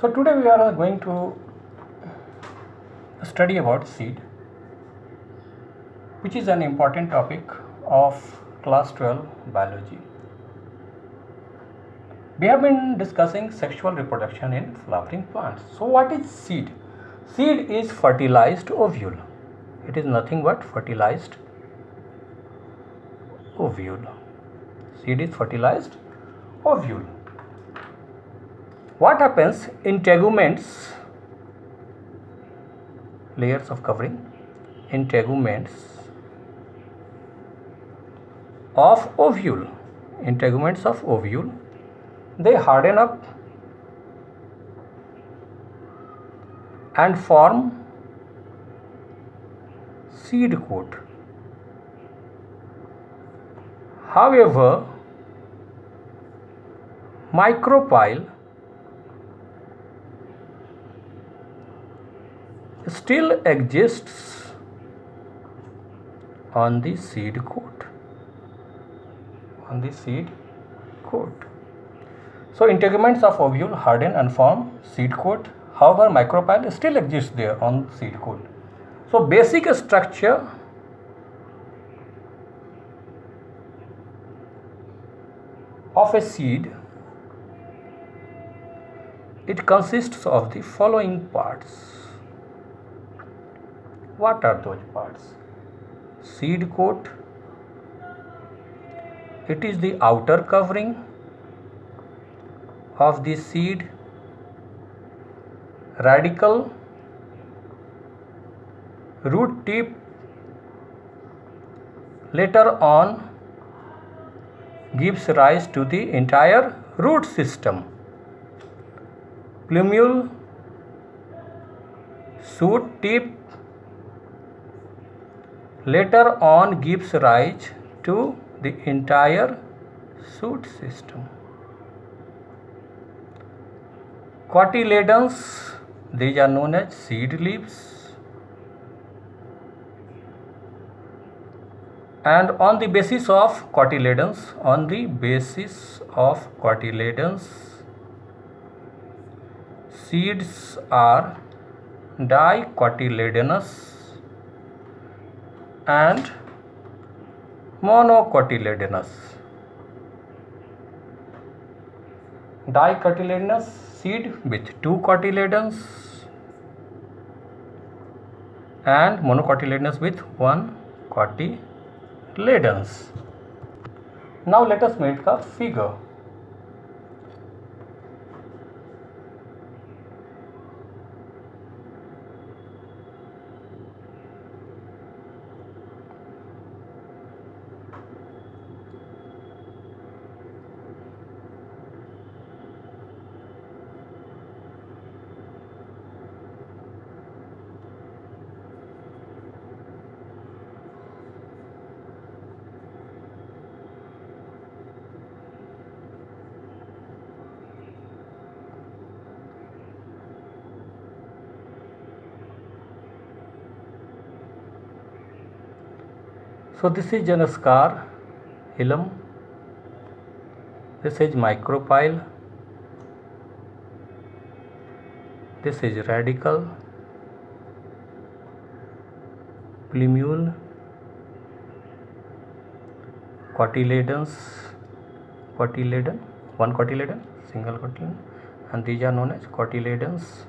So today we are going to study about seed, which is an important topic of class 12 biology. We have been discussing sexual reproduction in flowering plants. So what is seed? Seed is fertilized ovule. It is nothing but fertilized ovule. Seed is fertilized ovule. What happens in teguments, layers of covering, in teguments of ovule, they harden up and form seed coat. However, micropyle still exists on the seed coat. So integuments of ovule harden and form seed coat. However, micropyle still exists there on seed coat. So basic structure of a seed, it consists of the following parts. What are those parts? Seed coat, it is the outer covering of the seed, radicle, root tip, later on gives rise to the entire root system, plumule, shoot tip, later on gives rise to the entire shoot system. Cotyledons, these are known as seed leaves, and on the basis of cotyledons, seeds are dicotyledonous and monocotyledonous. Dicotyledonous seed with 2 cotyledons and monocotyledonous with 1 cotyledons. Now let us make a figure. So this is genuscar, hilum, this is micropyle, this is radicle, plumule, cotyledons, one cotyledon, single cotyledon, and these are known as cotyledons.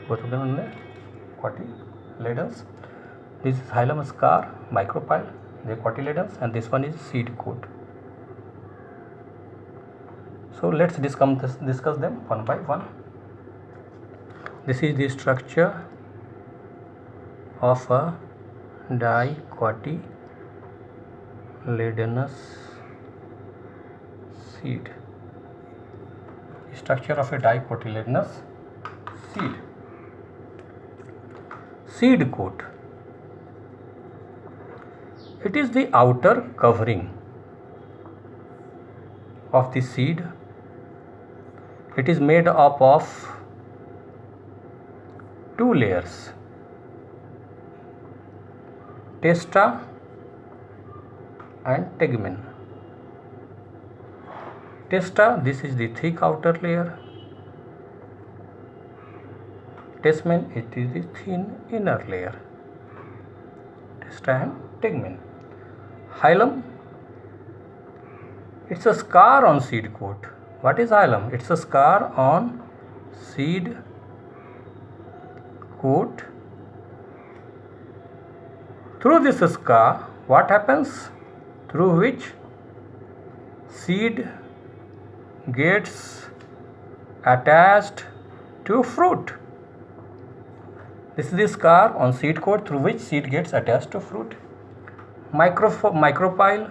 Both of them are known as cotyledons. This is hilum, scar, micropyle, the cotyledons, and this one is seed coat. So let's discuss them one by one. This is the structure of a dicotyledonous seed. Structure of a dicotyledonous seed. Seed coat. It is the outer covering of the seed. It is made up of 2 layers, testa, and tegumen. Testa, this is the thick outer layer. Testmen, it is the thin inner layer. Testa and tegmen. Hilum, it's a scar on seed coat. What is hilum? It's a scar on seed coat. Through this scar, what happens? Through which seed gets attached to fruit. This is the scar on seed coat through which seed gets attached to fruit. Micropyle.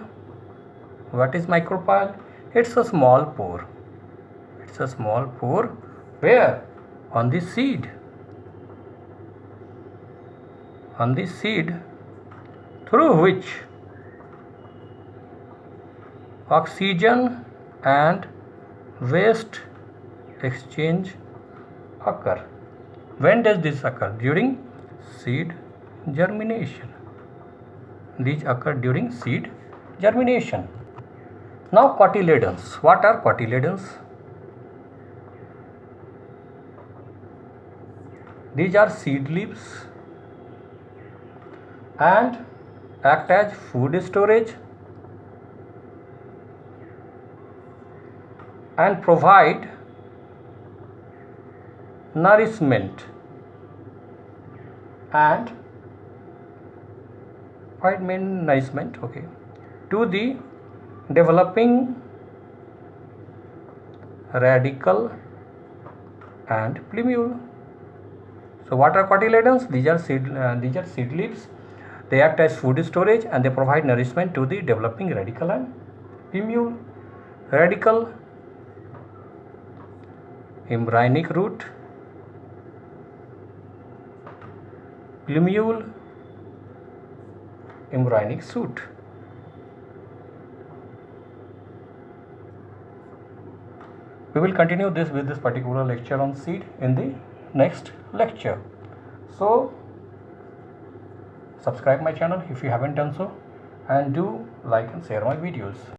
What is micropyle? It's a small pore. It's a small pore where? On the seed. On the seed through which oxygen and waste exchange occur. When does this occur? During seed germination. These occur during seed germination. Now cotyledons. What are cotyledons? These are seed leaves and act as food storage and provide nourishment to the developing radicle and plumule. So what are cotyledons? These are seed leaves. They act as food storage and they provide nourishment to the developing radicle and plumule. Radicle, embryonic root, plumule, embryonic shoot. We will continue this with this particular lecture on seed in the next lecture. So subscribe my channel if you haven't done so, and do like and share my videos.